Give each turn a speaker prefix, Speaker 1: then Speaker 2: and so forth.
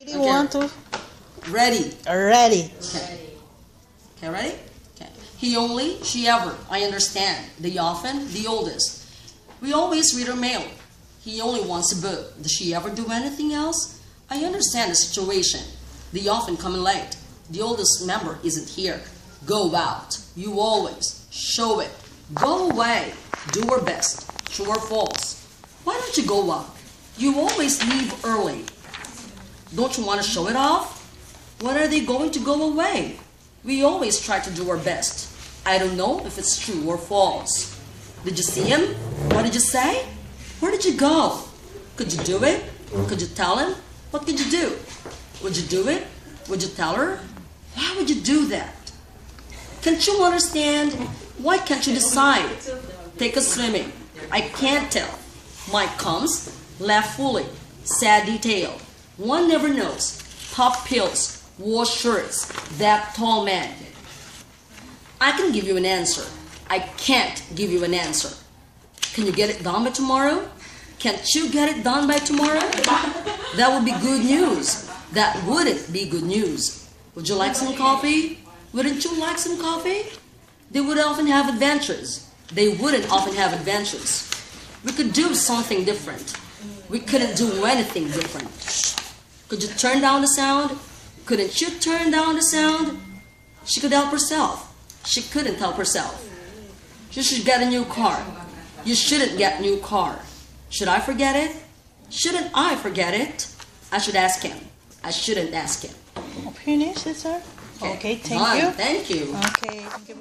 Speaker 1: You want to?
Speaker 2: Ready.
Speaker 1: Ready.
Speaker 2: Okay. Okay, ready? Okay. He only, she ever. I understand. They often, the oldest. We always read our mail. He only wants a book. Does she ever do anything else? I understand the situation. They often come in late. The oldest member isn't here. Go out. You always. Show it. Go away. Do our best. True or false? Why don't you go up? You always leave early. Don't you want to show it off? When are they going to go away? We always try to do our best. I don't know if it's true or false. Did you see him? What did you say? Where did you go? Could you do it? Could you tell him? What could you do? Would you do it? Would you tell her? Why would you do that? Can't you understand? Why can't you decide? Take us swimming. I can't tell. Mike comes, laugh fully, sad detail. One never knows. Pop pills, wash shirts, that tall man. I can give you an answer. I can't give you an answer. Can you get it done by tomorrow? Can't you get it done by tomorrow? That would be good news. That wouldn't be good news. Would you like some coffee? Wouldn't you like some coffee? They would often have adventures. They wouldn't often have adventures. We could do something different. We couldn't do anything different. Could you turn down the sound? Couldn't you turn down the sound? She could help herself. She couldn't help herself. You should get a new car. You shouldn't get a new car. Should I forget it? Shouldn't I forget it? I should ask him. I shouldn't ask him.
Speaker 1: Finish it, sir? Okay, thank
Speaker 2: Done.
Speaker 1: you.
Speaker 2: Thank you.
Speaker 1: Okay, thank you.